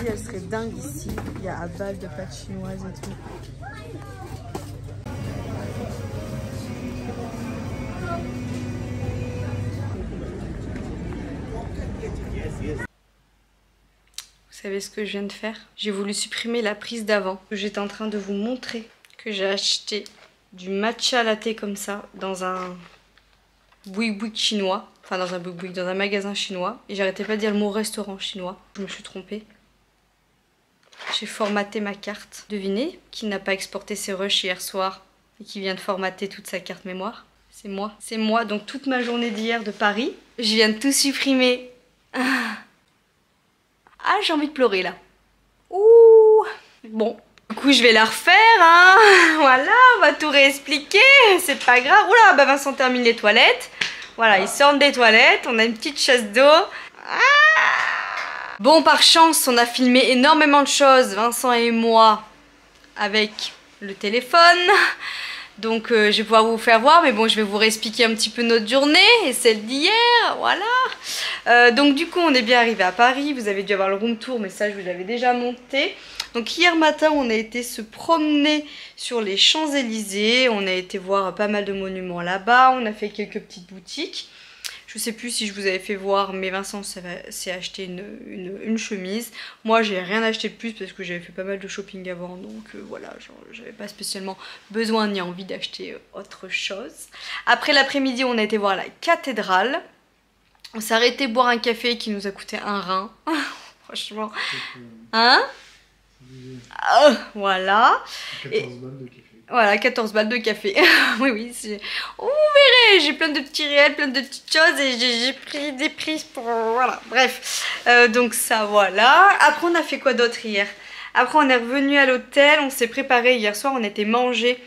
dit, elle serait dingue ici. Il y a à balle de pâtes chinoises et tout. Vous savez ce que je viens de faire? J'ai voulu supprimer la prise d'avant. J'étais en train de vous montrer que j'ai acheté du matcha latte comme ça dans un boui-boui chinois. Enfin dans un boui-boui, dans un magasin chinois. Et j'arrêtais pas de dire le mot restaurant chinois. Je me suis trompée. J'ai formaté ma carte. Devinez qui n'a pas exporté ses rushs hier soir et qui vient de formater toute sa carte mémoire? C'est moi. C'est moi. Donc toute ma journée d'hier de Paris, je viens de tout supprimer. Ah, j'ai envie de pleurer là. Ouh. Bon. Du coup, je vais la refaire, hein. Voilà, on va tout réexpliquer. C'est pas grave. Oula, bah Vincent termine les toilettes. Voilà, ils sortent des toilettes. On a une petite chasse d'eau. Bon, par chance, on a filmé énormément de choses, Vincent et moi, avec le téléphone. Donc je vais pouvoir vous faire voir, mais bon, je vais vous réexpliquer un petit peu notre journée et celle d'hier, voilà. Donc du coup, on est bien arrivé à Paris. Vous avez dû avoir le room tour, mais ça, je vous l'avais déjà monté. Donc hier matin, on a été se promener sur les Champs-Élysées. On a été voir pas mal de monuments là-bas. On a fait quelques petites boutiques. Je sais plus si je vous avais fait voir, mais Vincent s'est acheté une chemise. Moi, j'ai rien acheté de plus parce que j'avais fait pas mal de shopping avant. Donc voilà, j'avais pas spécialement besoin ni envie d'acheter autre chose. Après l'après-midi, on a été voir la cathédrale. On s'est arrêté boire un café qui nous a coûté un rein. Franchement. Hein? Voilà. 14 balles de café. Voilà, 14 balles de café. Oui, oui. Oh, vous verrez, j'ai plein de petits réels, plein de petites choses et j'ai pris des prises pour... Voilà, bref. Donc ça, voilà. Après, on a fait quoi d'autre hier? Après, on est revenu à l'hôtel. On s'est préparé hier soir. On était manger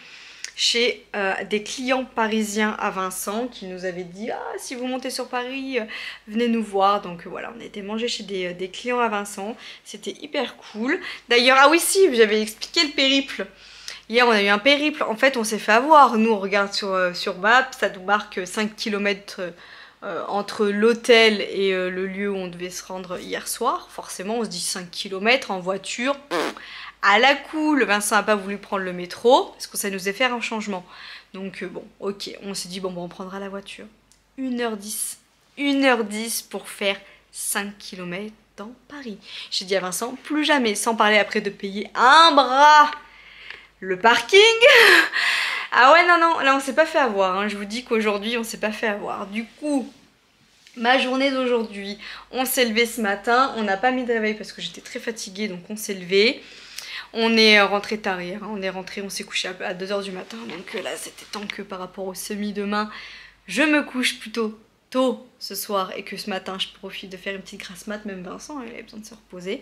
chez des clients parisiens à Vincent qui nous avaient dit « Ah, si vous montez sur Paris, venez nous voir. » Donc voilà, on a été manger chez des clients à Vincent. C'était hyper cool. D'ailleurs, ah oui, si, j'avais expliqué le périple. Hier, on a eu un périple. En fait, on s'est fait avoir. Nous, on regarde sur Maps. Ça nous marque 5 km entre l'hôtel et le lieu où on devait se rendre hier soir. Forcément, on se dit 5 km en voiture. À la cool, Vincent n'a pas voulu prendre le métro parce que ça nous a fait un changement. Donc bon, ok, on s'est dit bon, on prendra la voiture. 1h10. 1h10 pour faire 5 km dans Paris. J'ai dit à Vincent, plus jamais, sans parler après de payer un bras le parking. Ah ouais, non, non, là on s'est pas fait avoir. Hein. Je vous dis qu'aujourd'hui on s'est pas fait avoir. Du coup, ma journée d'aujourd'hui, on s'est levé ce matin. On n'a pas mis de réveil parce que j'étais très fatiguée, donc on s'est levé. On est rentré tard hier, hein. On s'est couché à 2 h du matin. Donc là, c'était temps que par rapport au semi-demain, je me couche plutôt tôt ce soir et que ce matin, je profite de faire une petite grasse mat. Même Vincent, il avait besoin de se reposer.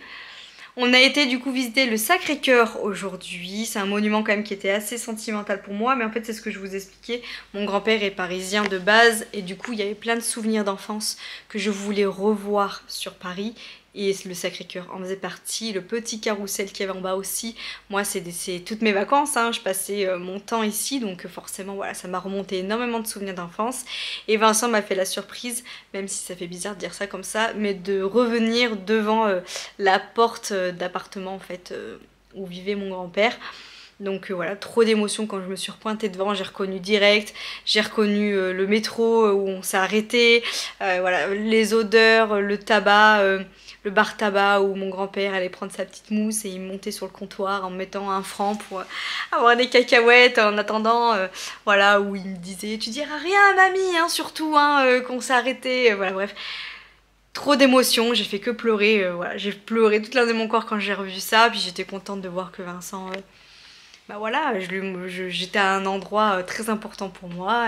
On a été du coup visiter le Sacré-Cœur aujourd'hui. C'est un monument quand même qui était assez sentimental pour moi. Mais en fait, c'est ce que je vous expliquais. Mon grand-père est parisien de base. Et du coup, il y avait plein de souvenirs d'enfance que je voulais revoir sur Paris. Et le Sacré-Cœur en faisait partie, le petit carrousel qu'il y avait en bas aussi. Moi, c'est toutes mes vacances, hein. Je passais mon temps ici, donc forcément, voilà, ça m'a remonté énormément de souvenirs d'enfance. Et Vincent m'a fait la surprise, même si ça fait bizarre de dire ça comme ça, mais de revenir devant la porte d'appartement, en fait, où vivait mon grand-père. Donc voilà, trop d'émotions quand je me suis repointée devant, j'ai reconnu direct, j'ai reconnu le métro où on s'est arrêté, voilà, les odeurs, le tabac, le bar tabac où mon grand-père allait prendre sa petite mousse et il montait sur le comptoir en me mettant 1 franc pour avoir des cacahuètes en attendant, voilà, où il me disait « Tu diras rien à mamie, hein, surtout, hein, qu'on s'est arrêté. » Voilà, bref. Trop d'émotions, j'ai fait que pleurer, voilà, j'ai pleuré toute l'heure de mon corps quand j'ai revu ça, puis j'étais contente de voir que Vincent... bah voilà, j'étais à un endroit très important pour moi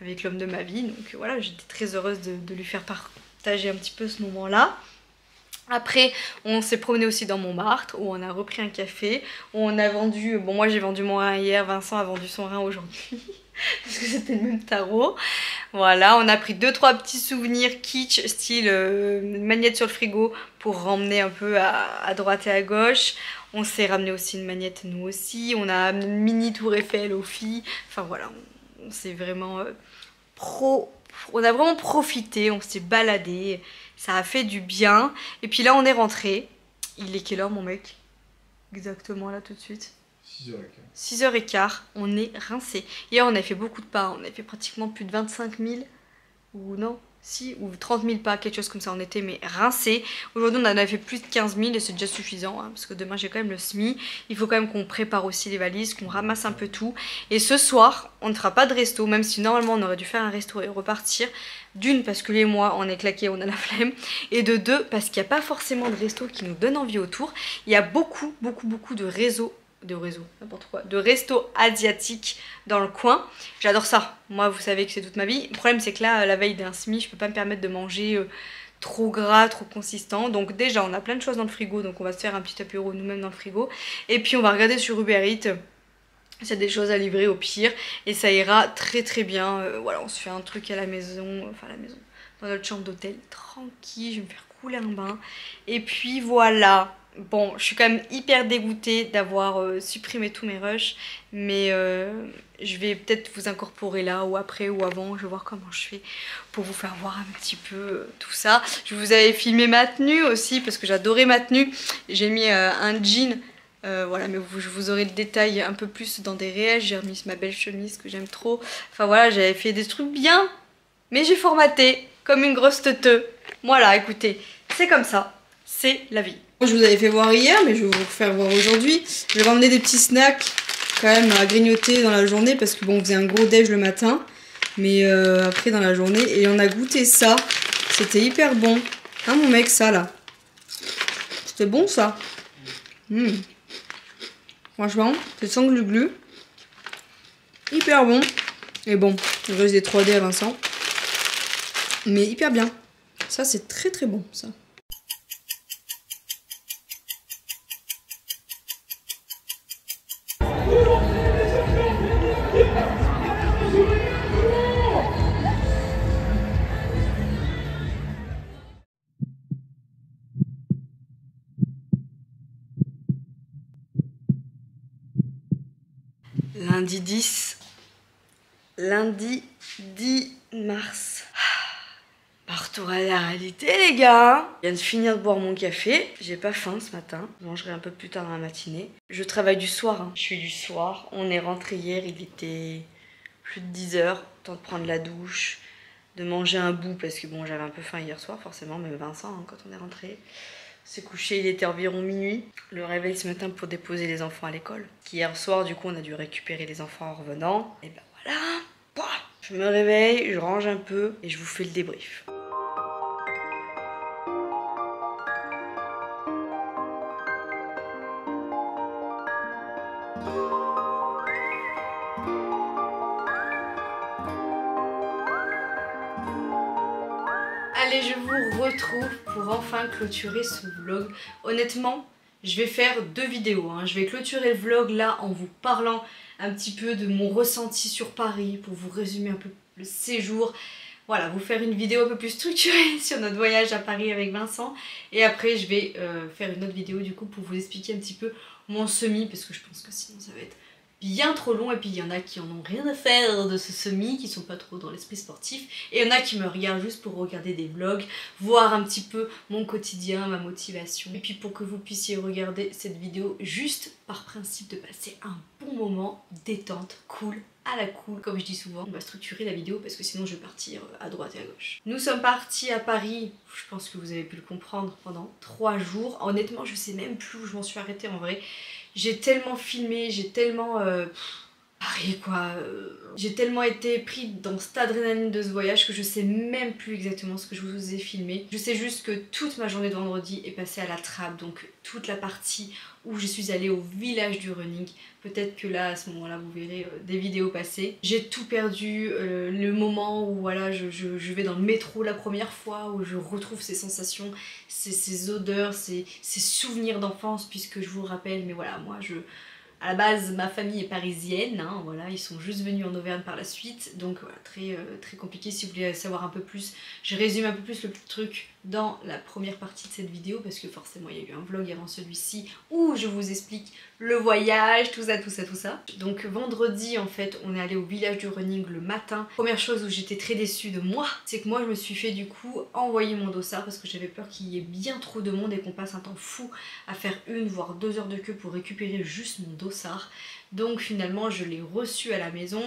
avec l'homme de ma vie. Donc voilà, j'étais très heureuse de lui faire partager un petit peu ce moment-là. Après, on s'est promené aussi dans Montmartre où on a repris un café. Où on a vendu, bon moi j'ai vendu mon rein hier, Vincent a vendu son rein aujourd'hui. Parce que c'était le même tarot. Voilà, on a pris 2-3 petits souvenirs kitsch, style magnette sur le frigo pour ramener un peu à droite et à gauche. On s'est ramené aussi une magnette nous aussi. On a une mini tour Eiffel aux filles. Enfin voilà, on s'est vraiment on a vraiment profité, on s'est baladé. Ça a fait du bien. Et puis là on est rentré. Il est quelle heure mon mec? Exactement là tout de suite. 6h15. 6h15, on est rincé. Hier on a fait beaucoup de pas, on a fait pratiquement plus de 25 000, ou non, si, ou 30 000 pas, quelque chose comme ça, on était mais rincé. Aujourd'hui on en a fait plus de 15 000 et c'est déjà suffisant, hein, parce que demain j'ai quand même le SMI. Il faut quand même qu'on prépare aussi les valises, qu'on ramasse un peu tout. Et ce soir, on ne fera pas de resto, même si normalement on aurait dû faire un resto et repartir. D'une, parce que les et moi, on est claqués, on a la flemme. Et de deux, parce qu'il n'y a pas forcément de resto qui nous donne envie autour. Il y a beaucoup de restos asiatiques dans le coin. J'adore ça. Moi, vous savez que c'est toute ma vie. Le problème, c'est que là, la veille d'un SMI, je peux pas me permettre de manger trop gras, trop consistant. Donc déjà, on a plein de choses dans le frigo. Donc on va se faire un petit apéro nous-mêmes dans le frigo. Et puis on va regarder sur Uber Eats. C'est des choses à livrer au pire et ça ira très très bien. Voilà, on se fait un truc à la maison, enfin à la maison, dans notre chambre d'hôtel, tranquille, je vais me faire couler un bain. Et puis voilà. Bon, je suis quand même hyper dégoûtée d'avoir supprimé tous mes rushs, mais je vais peut-être vous incorporer là ou après ou avant, je vais voir comment je fais pour vous faire voir un petit peu tout ça. Je vous avais filmé ma tenue aussi parce que j'adorais ma tenue. J'ai mis un jean. Voilà, mais je vous aurai le détail un peu plus dans des réels. J'ai remis ma belle chemise que j'aime trop. Enfin voilà, j'avais fait des trucs bien, mais j'ai formaté comme une grosse teuteux. Voilà, écoutez, c'est comme ça, c'est la vie. Je vous avais fait voir hier, mais je vais vous faire voir aujourd'hui. J'avais emmené des petits snacks quand même à grignoter dans la journée parce que bon, on faisait un gros déj le matin, mais après dans la journée, et on a goûté ça. C'était hyper bon. Hein mon mec, ça là. C'était bon ça. Franchement, c'est sans glu-glu. Hyper bon. Et bon, il reste des 3D à Vincent. Mais hyper bien. Ça, c'est très très bon, ça. Lundi 10. Lundi 10 mars. Retour à la réalité les gars. Je viens de finir de boire mon café. J'ai pas faim ce matin. Je mangerai un peu plus tard dans la matinée. Je travaille du soir. Hein. Je suis du soir. On est rentré hier. Il était plus de 10h. Temps de prendre la douche. De manger un bout. Parce que bon j'avais un peu faim hier soir forcément. Même Vincent hein, quand on est rentré. S'est couché, il était environ minuit. Le réveil ce matin pour déposer les enfants à l'école. Hier soir du coup on a dû récupérer les enfants en revenant. Et ben voilà. Je me réveille, je range un peu et je vous fais le débrief. Allez, je vous retrouve pour enfin clôturer ce vlog. Honnêtement, je vais faire 2 vidéos. Hein. Je vais clôturer le vlog là en vous parlant un petit peu de mon ressenti sur Paris pour vous résumer un peu le séjour. Voilà, vous faire une vidéo un peu plus structurée sur notre voyage à Paris avec Vincent. Et après, je vais faire une autre vidéo du coup pour vous expliquer un petit peu mon semi parce que je pense que sinon ça va être bien trop long. Et puis il y en a qui en ont rien à faire de ce semi, qui sont pas trop dans l'esprit sportif. Et il y en a qui me regardent juste pour regarder des vlogs, voir un petit peu mon quotidien, ma motivation. Et puis pour que vous puissiez regarder cette vidéo juste par principe de passer un bon moment, détente, cool, à la cool, comme je dis souvent. On va structurer la vidéo parce que sinon je vais partir à droite et à gauche. Nous sommes partis à Paris, je pense que vous avez pu le comprendre, pendant 3 jours. Honnêtement, je sais même plus où je m'en suis arrêtée en vrai. J'ai tellement filmé, j'ai tellement... Paris quoi, j'ai tellement été pris dans cette adrénaline de ce voyage que je sais même plus exactement ce que je vous ai filmé. Je sais juste que toute ma journée de vendredi est passée à la trappe, donc toute la partie où je suis allée au village du running. Peut-être que là, à ce moment-là, vous verrez des vidéos passées. J'ai tout perdu, le moment où voilà, je vais dans le métro la première fois, où je retrouve ces sensations, ces odeurs, ces souvenirs d'enfance, puisque je vous le rappelle, mais voilà, moi à la base, ma famille est parisienne, hein, voilà, ils sont juste venus en Auvergne par la suite, donc voilà, très compliqué. Si vous voulez savoir un peu plus, je résume un peu plus le truc dans la première partie de cette vidéo parce que forcément il y a eu un vlog avant celui-ci où je vous explique le voyage, tout ça, tout ça, tout ça. Donc vendredi en fait on est allé au village du running le matin. Première chose où j'étais très déçue de moi, c'est que moi je me suis fait du coup envoyer mon dossard parce que j'avais peur qu'il y ait bien trop de monde et qu'on passe un temps fou à faire 1 voire 2 heures de queue pour récupérer juste mon dossard. Donc finalement je l'ai reçu à la maison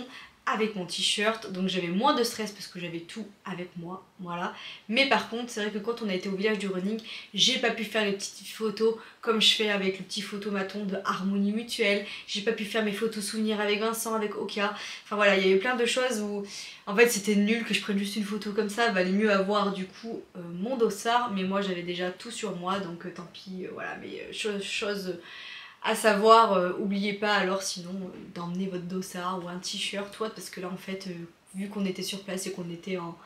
avec mon t-shirt, donc j'avais moins de stress parce que j'avais tout avec moi, voilà. Mais par contre c'est vrai que quand on a été au village du running, j'ai pas pu faire les petites photos comme je fais avec le petit photomaton de Harmonie Mutuelle, j'ai pas pu faire mes photos souvenirs avec Vincent, avec Oka, enfin voilà, il y a eu plein de choses où en fait c'était nul que je prenne juste une photo comme ça, valait mieux avoir du coup mon dossard, mais moi j'avais déjà tout sur moi, donc tant pis, voilà, mais chose à savoir, oubliez pas alors sinon d'emmener votre dossard ou un t-shirt, parce que là en fait vu qu'on était sur place et qu'on était en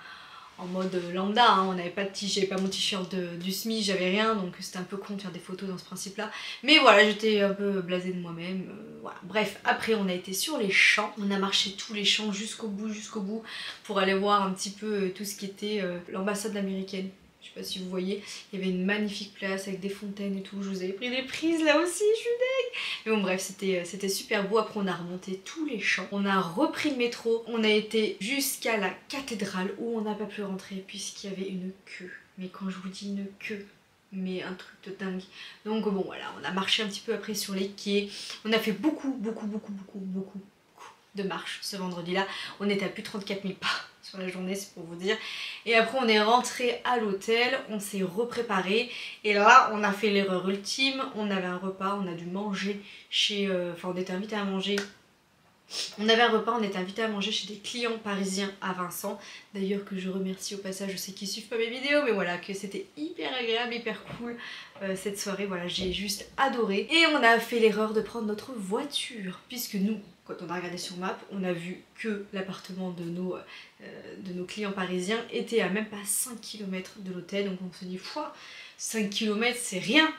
mode lambda, hein, on n'avait pas de j'avais pas mon t-shirt du SMI, j'avais rien, donc c'était un peu con de faire des photos dans ce principe là, mais voilà j'étais un peu blasée de moi-même, voilà. Bref, après on a été sur les champs, on a marché tous les champs jusqu'au bout pour aller voir un petit peu tout ce qui était l'ambassade américaine. Je sais pas si vous voyez, il y avait une magnifique place avec des fontaines et tout, je vous avais pris des prises là aussi, je suis deg. Mais bon bref, c'était super beau. Après on a remonté tous les champs, on a repris le métro, on a été jusqu'à la cathédrale où on n'a pas pu rentrer puisqu'il y avait une queue. Mais quand je vous dis une queue, mais un truc de dingue. Donc bon voilà, on a marché un petit peu après sur les quais, on a fait beaucoup de marches ce vendredi là, on était à plus de 34 000 pas sur la journée, c'est pour vous dire. Et après on est rentré à l'hôtel, on s'est repréparé et là on a fait l'erreur ultime, on avait un repas, on a dû manger chez... Enfin on était invité à manger. On avait un repas, on était invité à manger chez des clients parisiens à Vincent. D'ailleurs que je remercie au passage, je sais qu'ils suivent pas mes vidéos, mais voilà, que c'était hyper agréable, hyper cool cette soirée, voilà, j'ai juste adoré. Et on a fait l'erreur de prendre notre voiture, puisque nous, quand on a regardé sur map, on a vu que l'appartement de nos clients parisiens était à même pas 5 km de l'hôtel, donc on se dit, 5 km c'est rien.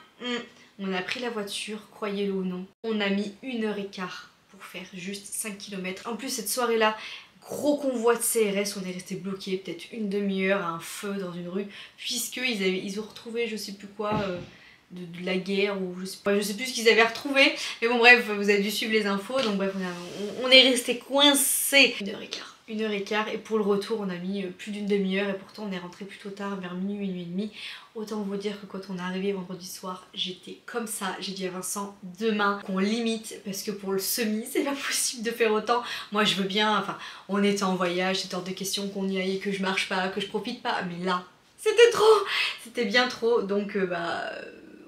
On a pris la voiture, croyez-le ou non, on a mis 1h15 pour faire juste 5 km. En plus cette soirée là, gros convoi de CRS, on est resté bloqué peut-être une demi-heure à un feu dans une rue, puisqu'ils ont retrouvé je sais plus quoi, de la guerre ou je sais plus ce qu'ils avaient retrouvé, mais bon bref vous avez dû suivre les infos, donc bref on est resté coincé 1h15 et pour le retour on a mis plus d'une demi-heure et pourtant on est rentré plutôt tard vers minuit et demi. Autant vous dire que quand on est arrivé vendredi soir j'étais comme ça, j'ai dit à Vincent demain qu'on limite parce que pour le semi c'est pas possible de faire autant. Moi je veux bien, enfin on était en voyage, c'était hors de question qu'on y aille, que je marche pas, que je profite pas, mais là c'était trop, c'était bien trop, donc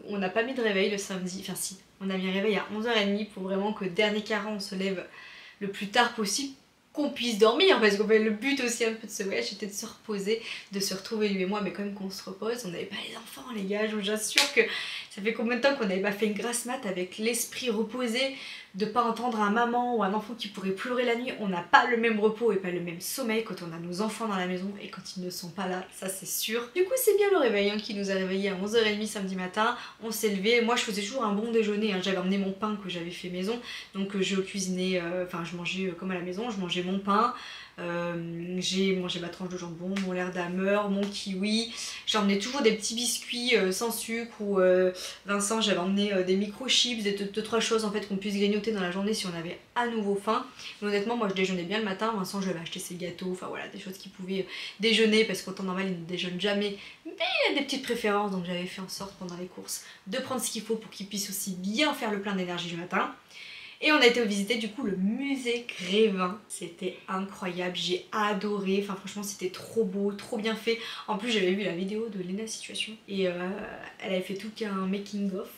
on n'a pas mis de réveil le samedi, enfin si, on a mis un réveil à 11h30 pour vraiment que dernier quart on se lève le plus tard possible, qu'on puisse dormir, parce que le but aussi un peu de ce voyage c'était de se reposer, de se retrouver lui et moi, mais quand même qu'on se repose, on n'avait pas les enfants les gars, je vous assure que ça fait combien de temps qu'on n'avait pas fait une grasse mat avec l'esprit reposé, de pas entendre un maman ou un enfant qui pourrait pleurer la nuit. On n'a pas le même repos et pas le même sommeil quand on a nos enfants dans la maison et quand ils ne sont pas là, ça c'est sûr. Du coup c'est bien le réveil qui nous a réveillés à 11h30 samedi matin, on s'est levé, moi je faisais toujours un bon déjeuner, j'avais emmené mon pain que j'avais fait maison, donc je cuisinais, enfin je mangeais comme à la maison, je mangeais mon pain, j'ai mangé ma tranche de jambon, mon lait d'ameur, mon kiwi, j'ai emmené toujours des petits biscuits sans sucre ou Vincent j'avais emmené des micro chips, des 2-3 choses en fait qu'on puisse grignoter dans la journée si on avait à nouveau faim. Mais honnêtement moi je déjeunais bien le matin, Vincent je lui avais acheté ses gâteaux, enfin voilà des choses qu'il pouvait déjeuner parce qu'au temps normal il ne déjeune jamais, mais il a des petites préférences donc j'avais fait en sorte pendant les courses de prendre ce qu'il faut pour qu'il puisse aussi bien faire le plein d'énergie du matin. Et on a été visiter du coup le musée Grévin, c'était incroyable, j'ai adoré, enfin franchement c'était trop beau, trop bien fait. En plus j'avais vu la vidéo de Lena Situation et elle avait fait tout un making of,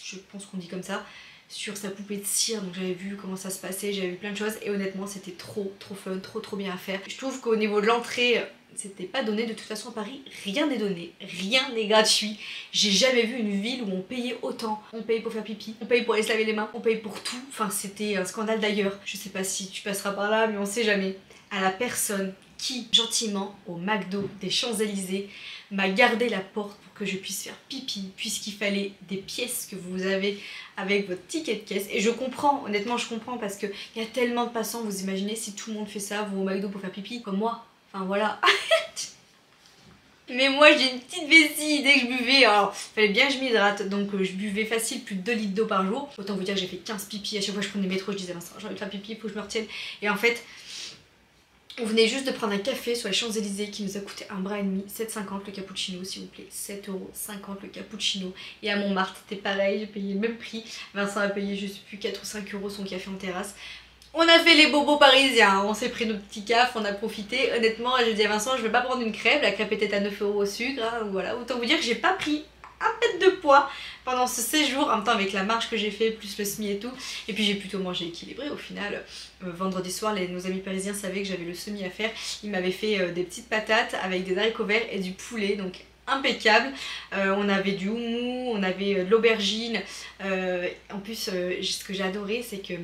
je pense qu'on dit comme ça, sur sa poupée de cire, donc j'avais vu comment ça se passait, j'avais vu plein de choses et honnêtement c'était trop fun, trop bien à faire. Je trouve qu'au niveau de l'entrée, c'était pas donné, de toute façon à Paris rien n'est donné, rien n'est gratuit. J'ai jamais vu une ville où on payait autant. On paye pour faire pipi, on paye pour aller se laver les mains, on paye pour tout, enfin c'était un scandale d'ailleurs. Je sais pas si tu passeras par là mais on sait jamais. À la personne qui gentiment au McDo des Champs-Élysées m'a gardé la porte pour que je puisse faire pipi puisqu'il fallait des pièces que vous avez avec votre ticket de caisse. Et je comprends, honnêtement je comprends parce qu'il y a tellement de passants, vous imaginez si tout le monde fait ça, vous au McDo pour faire pipi comme moi. Enfin voilà. Mais moi j'ai une petite vessie dès que je buvais, alors il fallait bien que je m'hydrate, donc je buvais facile plus de 2 litres d'eau par jour. Autant vous dire que j'ai fait 15 pipis, à chaque fois que je prenais le métro je disais Vincent j'ai envie de faire pipi, il faut que je me retienne. Et en fait on venait juste de prendre un café sur les Champs-Élysées qui nous a coûté un bras et demi, 7,50 le cappuccino s'il vous plaît, 7,50€ le cappuccino. Et à Montmartre c'était pareil, j'ai payé le même prix, Vincent a payé je sais plus 4 ou 5€ son café en terrasse. On a fait les bobos parisiens, on s'est pris nos petits cafés, on a profité. Honnêtement, j'ai dit à Vincent, je vais pas prendre une crêpe, la crêpe était à 9€ au sucre, hein, voilà. Autant vous dire que j'ai pas pris un pet de poids pendant ce séjour, en même temps avec la marche que j'ai fait, plus le semi et tout. Et puis j'ai plutôt mangé équilibré au final. Vendredi soir, nos amis parisiens savaient que j'avais le semi à faire. Ils m'avaient fait des petites patates avec des haricots verts et du poulet, donc impeccable. On avait du houmou, on avait de l'aubergine. En plus, ce que j'ai adoré, c'est que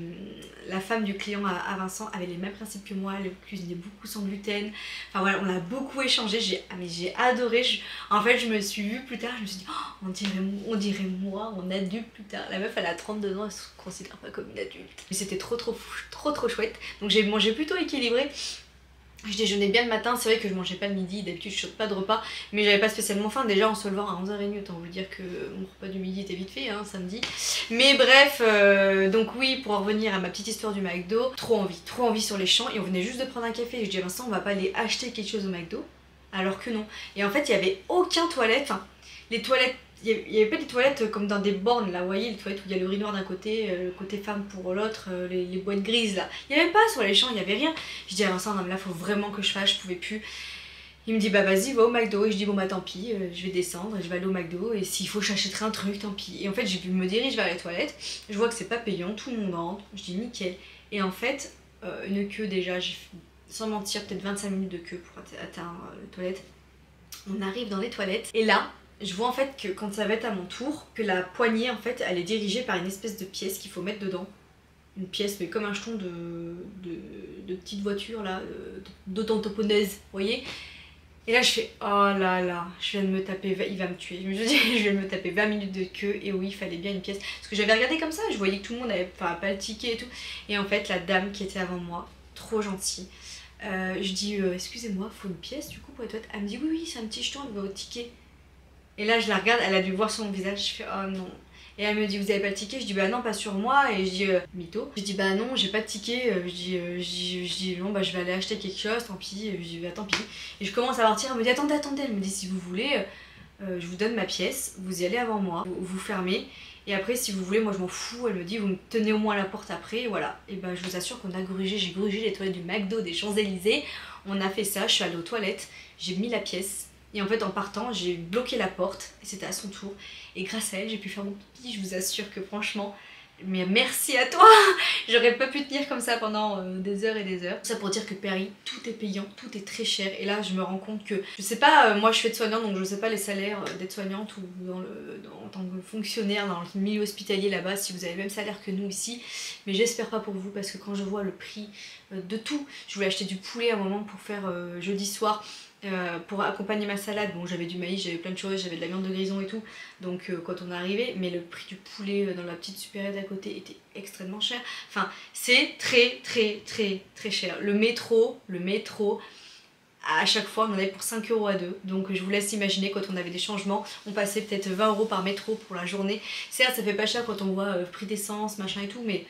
la femme du client à Vincent avait les mêmes principes que moi, elle cuisinait beaucoup sans gluten. Enfin voilà, on a beaucoup échangé, j'ai adoré. En fait, je me suis vue plus tard, je me suis dit, oh, on dirait moi, on adulte plus tard. La meuf, elle a 32 ans, elle se considère pas comme une adulte. Mais c'était trop chouette. Donc j'ai mangé plutôt équilibré. Je déjeunais bien le matin, c'est vrai que je mangeais pas le midi, d'habitude je saute pas de repas, mais j'avais pas spécialement faim, déjà en se levant à 11h30, autant vous dire que mon repas du midi était vite fait, hein, samedi. Mais bref, donc oui, pour en revenir à ma petite histoire du McDo, trop envie sur les champs, et on venait juste de prendre un café, et je dis à Vincent, on va pas aller acheter quelque chose au McDo, alors que non. Et en fait, il y avait aucun toilette, enfin, les toilettes, il n'y avait pas des toilettes comme dans des bornes là, vous voyez, les toilettes où il y a le urinoir d'un côté, le côté femme pour l'autre, les boîtes grises là. Il n'y avait pas sur les champs, il n'y avait rien. Je dis à Vincent, non mais là faut vraiment que je fasse, je pouvais plus. Il me dit bah vas-y va au McDo, et je dis bon bah tant pis, je vais descendre et je vais aller au McDo et s'il faut j'achèterai un truc, tant pis. Et en fait j'ai pu me diriger vers les toilettes, je vois que c'est pas payant, tout le monde rentre, je dis nickel. Et en fait, une queue déjà, j'ai sans mentir peut-être 25 minutes de queue pour atteindre les toilettes. On arrive dans les toilettes et là, je vois en fait que quand ça va être à mon tour, que la poignée en fait elle est dirigée par une espèce de pièce qu'il faut mettre dedans. Une pièce mais comme un jeton de petite voiture là, d'auto-tamponneuse, vous voyez. Et là je fais oh là là, je viens de me taper, il va me tuer. Je me dis je viens de me taper 20 minutes de queue et oui il fallait bien une pièce. Parce que j'avais regardé comme ça, je voyais que tout le monde avait pas le ticket et tout. Et en fait la dame qui était avant moi, trop gentille. Je dis excusez-moi, faut une pièce du coup pour les toilettes. Elle me dit oui c'est un petit jeton, il va au ticket. Et là je la regarde, elle a dû voir sur mon visage, je fais oh non. Et elle me dit vous avez pas le ticket, je dis bah non pas sur moi, et je dis mytho. Je dis bah non j'ai pas de ticket, je dis non bah je vais aller acheter quelque chose, tant pis, je dis bah tant pis. Et je commence à partir, elle me dit attendez, elle me dit si vous voulez, je vous donne ma pièce, vous y allez avant moi, vous fermez. Et après si vous voulez, moi je m'en fous, elle me dit vous me tenez au moins à la porte après, voilà. Et bah je vous assure qu'on a grugé, j'ai grugé les toilettes du McDo des Champs-Élysées. On a fait ça, je suis allée aux toilettes, j'ai mis la pièce. Et en fait en partant j'ai bloqué la porte et c'était à son tour. Et grâce à elle j'ai pu faire mon pipi, je vous assure que franchement, mais merci à toi. J'aurais pas pu tenir comme ça pendant des heures et des heures. Ça pour dire que Paris, tout est payant, tout est très cher. Et là je me rends compte que, je sais pas, moi je suis aide-soignante donc je sais pas les salaires d'aide-soignante ou en tant que fonctionnaire dans le milieu hospitalier là-bas si vous avez le même salaire que nous ici. Mais j'espère pas pour vous parce que quand je vois le prix de tout, je voulais acheter du poulet à un moment pour faire jeudi soir. Pour accompagner ma salade, bon j'avais du maïs, j'avais plein de choses, j'avais de la viande de grison et tout, donc quand on est arrivé, mais le prix du poulet dans la petite supérette d'à côté était extrêmement cher, enfin c'est très cher. Le métro, à chaque fois on en avait pour 5€ à deux, donc je vous laisse imaginer quand on avait des changements, on passait peut-être 20€ par métro pour la journée. Certes ça fait pas cher quand on voit prix d'essence, machin et tout, mais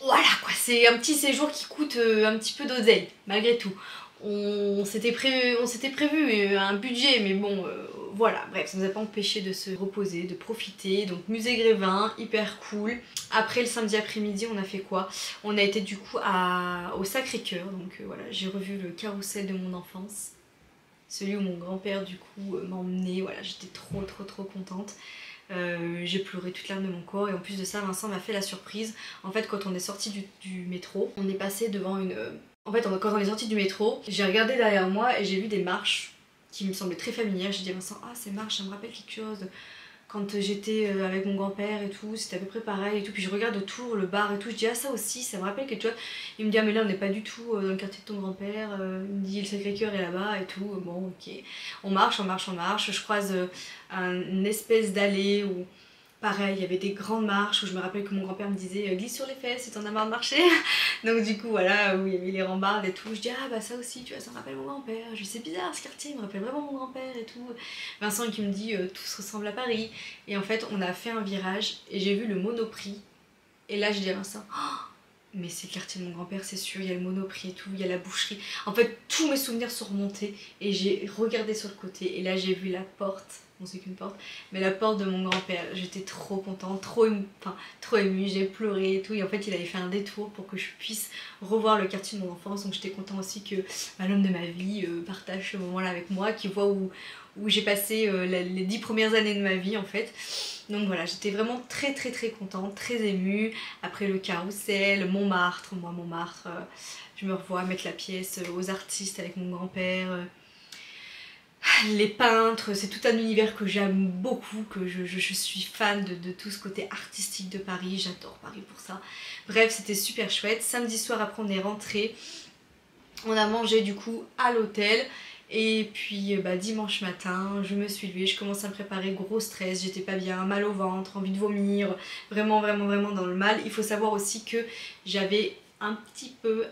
voilà quoi, c'est un petit séjour qui coûte un petit peu d'oseille, malgré tout. On s'était prévu un budget, mais bon, voilà, bref, ça nous a pas empêché de se reposer, de profiter. Donc musée Grévin, hyper cool. Après le samedi après-midi, on a fait quoi? On a été du coup au Sacré-Cœur, donc voilà, j'ai revu le carrousel de mon enfance. Celui où mon grand-père du coup m'a emmenée, voilà, j'étais trop contente. J'ai pleuré toute l'âme de mon corps et en plus de ça Vincent m'a fait la surprise. En fait quand on est sorti du métro, on est passé devant une... En fait quand on est sorti du métro, j'ai regardé derrière moi et j'ai vu des marches qui me semblaient très familières. J'ai dit à Vincent ah ces marches ça me rappelle quelque chose. Quand j'étais avec mon grand-père et tout, c'était à peu près pareil et tout. Puis je regarde autour, le bar et tout, je dis ah ça aussi, ça me rappelle quelque chose. Il me dit ah mais là on n'est pas du tout dans le quartier de ton grand-père. Il me dit le Sacré-Cœur est là-bas et tout. Bon ok, on marche, je croise une espèce d'allée où Pareil, il y avait des grandes marches où je me rappelle que mon grand-père me disait glisse sur les fesses si t'en as marre de marcher. Donc du coup voilà, où il y avait les rambardes et tout. Je dis ah bah ça aussi, tu vois, ça me rappelle mon grand-père. Je dis c'est bizarre ce quartier, il me rappelle vraiment mon grand-père et tout. Vincent qui me dit tout se ressemble à Paris. Et en fait on a fait un virage et j'ai vu le Monoprix. Et là je dis à Vincent, oh, mais c'est le quartier de mon grand-père, c'est sûr, il y a le Monoprix et tout, il y a la boucherie. En fait tous mes souvenirs sont remontés et j'ai regardé sur le côté et là j'ai vu la porte. Bon, c'est qu'une porte, mais la porte de mon grand-père. J'étais trop contente, trop émue, j'ai pleuré et tout. Et en fait, il avait fait un détour pour que je puisse revoir le quartier de mon enfance. Donc j'étais contente aussi que l'homme de ma vie partage ce moment-là avec moi, qui voit où j'ai passé les 10 premières années de ma vie en fait. Donc voilà, j'étais vraiment très contente, très émue. Après le carrousel, Montmartre, moi Montmartre, je me revois mettre la pièce aux artistes avec mon grand-père. Les peintres, c'est tout un univers que j'aime beaucoup, que je suis fan de tout ce côté artistique de Paris, j'adore Paris pour ça. Bref, c'était super chouette. Samedi soir après on est rentré, on a mangé du coup à l'hôtel. Et puis dimanche matin, je me suis levée, je commence à me préparer, gros stress, j'étais pas bien, mal au ventre, envie de vomir, vraiment dans le mal. Il faut savoir aussi que j'avais un petit peu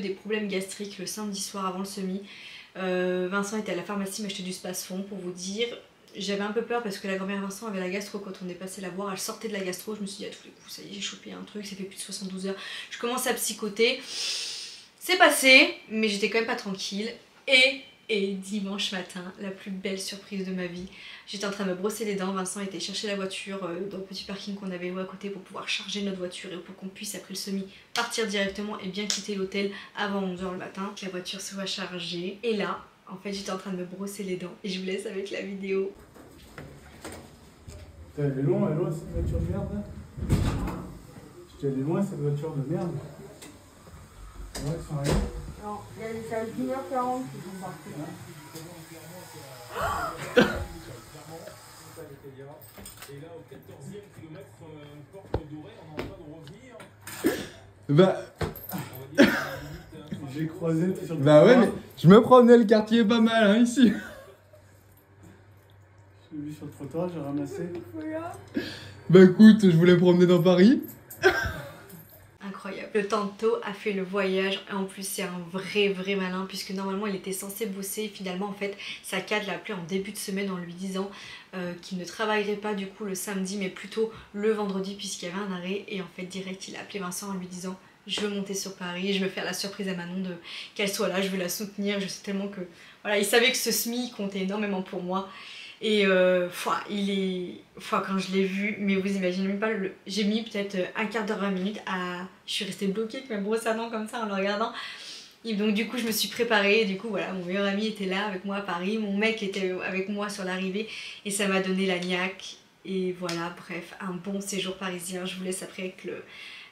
des problèmes gastriques le samedi soir avant le semi. Vincent était à la pharmacie m'acheter du Spasfon pour vous dire. J'avais un peu peur parce que la grand-mère Vincent avait la gastro quand on est passé la voir, elle sortait de la gastro, je me suis dit à tous les coups ça y est j'ai chopé un truc, ça fait plus de 72 heures, je commence à psychoter. C'est passé, mais j'étais quand même pas tranquille et dimanche matin, la plus belle surprise de ma vie, j'étais en train de me brosser les dents, Vincent était chercher la voiture dans le petit parking qu'on avait loué à côté pour pouvoir charger notre voiture et pour qu'on puisse après le semi partir directement et bien quitter l'hôtel avant 11 h le matin, que la voiture soit chargée. Et là, en fait j'étais en train de me brosser les dents et je vous laisse avec la vidéo. T'es allé loin cette voiture de merde là. Tu t'es allé loin cette voiture de merde. Ouais, sans rien. Non, c'est à 1h40 qu'ils sont partis. Et là, au 14e kilomètre, porte dorée, on est en train de revenir. Bah. J'ai croisé sur le Bah ouais, mais je me promenais, le quartier est pas mal hein, ici. Je l'ai vu sur le trottoir, j'ai ramassé. Bah écoute, je voulais me promener dans Paris. Incroyable. Le Tanto a fait le voyage et en plus c'est un vrai malin puisque normalement il était censé bosser et finalement en fait sa cadre l'a appelé en début de semaine en lui disant qu'il ne travaillerait pas du coup le samedi mais plutôt le vendredi puisqu'il y avait un arrêt et en fait direct il a appelé Vincent en lui disant je veux monter sur Paris, je veux faire la surprise à Manon de qu'elle soit là, je veux la soutenir, je sais tellement que voilà il savait que ce SMI comptait énormément pour moi. Et quand je l'ai vu, mais vous imaginez même pas, j'ai mis peut-être un quart d'heure, 20 minutes à... Je suis restée bloquée avec ma brosse à dents comme ça en le regardant. Et donc du coup je me suis préparée, du coup voilà, mon meilleur ami était là avec moi à Paris, mon mec était avec moi sur l'arrivée et ça m'a donné la niaque. Et voilà, bref, un bon séjour parisien. Je vous laisse après avec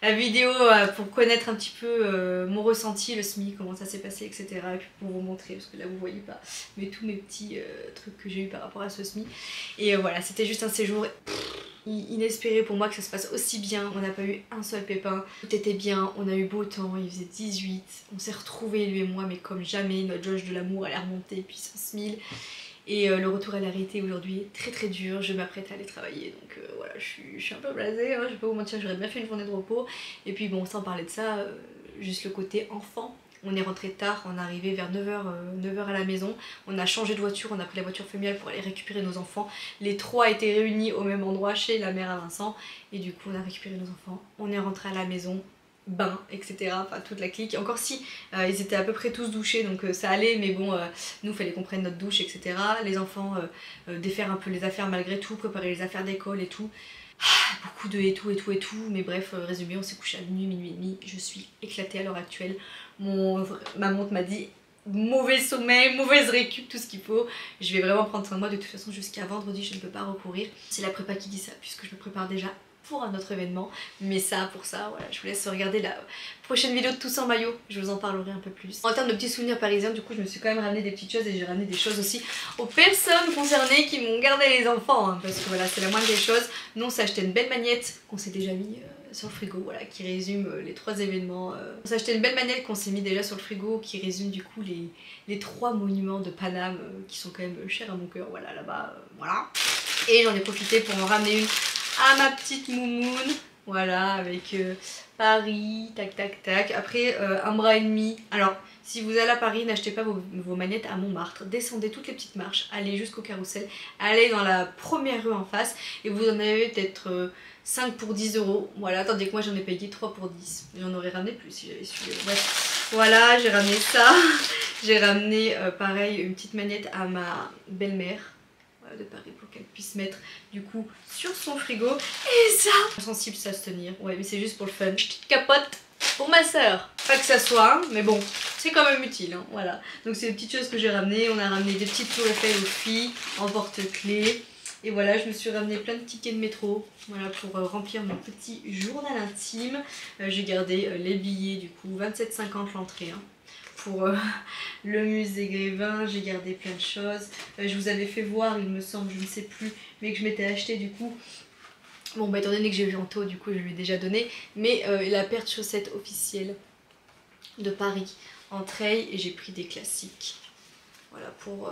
la vidéo pour connaître un petit peu mon ressenti, le SMI, comment ça s'est passé, etc. Et puis pour vous montrer, parce que là vous voyez pas, mais tous mes petits trucs que j'ai eu par rapport à ce SMI. Et voilà, c'était juste un séjour inespéré pour moi que ça se passe aussi bien. On n'a pas eu un seul pépin, tout était bien, on a eu beau temps, il faisait 18, on s'est retrouvés lui et moi, mais comme jamais, notre jauge de l'amour elle est remontée puissance 1000. Et le retour à la réalité aujourd'hui est très dur, je m'apprête à aller travailler donc voilà, je suis un peu blasée, hein, je vais pas vous mentir, j'aurais bien fait une journée de repos. Et puis bon, sans parler de ça, juste le côté enfant, on est rentré tard, on est arrivé vers 9h à la maison, on a changé de voiture, on a pris la voiture familiale pour aller récupérer nos enfants. Les trois étaient réunis au même endroit chez la mère à Vincent et du coup on a récupéré nos enfants, on est rentré à la maison, bain, etc. Enfin toute la clique. Encore si ils étaient à peu près tous douchés donc ça allait, mais bon, nous fallait qu'on prenne notre douche, etc. Les enfants défaire un peu les affaires malgré tout, préparer les affaires d'école et tout. Beaucoup de et tout, mais bref, résumé, on s'est couché à minuit et demi. Je suis éclatée à l'heure actuelle. Ma montre m'a dit mauvais sommeil, mauvaise récup, tout ce qu'il faut. Je vais vraiment prendre soin de moi. De toute façon, jusqu'à vendredi, je ne peux pas recourir. C'est la prépa qui dit ça, puisque je me prépare déjà pour un autre événement, mais ça, pour ça, voilà, je vous laisse regarder la prochaine vidéo de Tous en maillot, je vous en parlerai un peu plus. En termes de petits souvenirs parisiens, du coup, je me suis quand même ramené des petites choses et j'ai ramené des choses aussi aux personnes concernées qui m'ont gardé les enfants, hein, parce que voilà, c'est la moindre des choses. Nous, on s'est acheté une belle magnette qu'on s'est déjà mis sur le frigo, voilà, qui résume les trois événements. On s'est acheté une belle magnette qu'on s'est mis déjà sur le frigo, qui résume du coup les trois monuments de Paname, qui sont quand même chers à mon cœur, voilà, là-bas, voilà. Et j'en ai profité pour en ramener une à ma petite moumoune. Voilà, avec Paris, tac tac tac. Après, un bras et demi. Alors, si vous allez à Paris, n'achetez pas vos magnettes à Montmartre. Descendez toutes les petites marches, allez jusqu'au carrousel, allez dans la première rue en face et vous en avez peut-être 5 pour 10 €. Voilà, tandis que moi j'en ai payé 3 pour 10. J'en aurais ramené plus si j'avais su. Bref, voilà, j'ai ramené ça. J'ai ramené pareil une petite magnette à ma belle-mère de Paris pour qu'elle puisse mettre du coup sur son frigo. Et ça, sensible ça se tenir. Ouais, mais c'est juste pour le fun. Petite capote pour ma soeur. Pas que ça soit, hein, mais bon, c'est quand même utile. Hein, voilà. Donc c'est des petites choses que j'ai ramenées. On a ramené des petites tours Eiffel aux filles en porte-clés. Et voilà, je me suis ramené plein de tickets de métro, voilà, pour remplir mon petit journal intime. J'ai gardé les billets du coup, 27,50 l'entrée. Hein. Pour le musée Grévin, j'ai gardé plein de choses. Je vous avais fait voir, il me semble, je ne sais plus, mais que je m'étais acheté du coup. Bon bah étant donné que j'ai vu en taux, du coup je lui ai déjà donné. Mais la paire de chaussettes officielle de Paris en treil, et j'ai pris des classiques. Voilà pour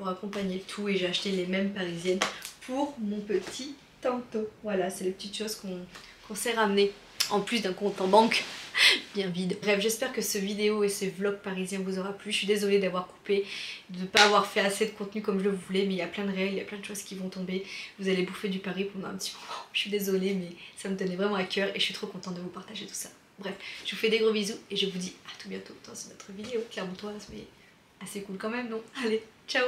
accompagner le tout, et j'ai acheté les mêmes parisiennes pour mon petit tantôt. Voilà, c'est les petites choses qu'on s'est ramenées. En plus d'un compte en banque bien vide. Bref, j'espère que ce vidéo et ce vlog parisien vous aura plu. Je suis désolée d'avoir coupé, de ne pas avoir fait assez de contenu comme je le voulais, mais il y a plein de réels, il y a plein de choses qui vont tomber. Vous allez bouffer du Paris pendant un petit moment. Je suis désolée, mais ça me tenait vraiment à cœur et je suis trop contente de vous partager tout ça. Bref, je vous fais des gros bisous et je vous dis à tout bientôt dans une autre vidéo. Clermontoise, mais assez cool quand même, non? Allez, ciao!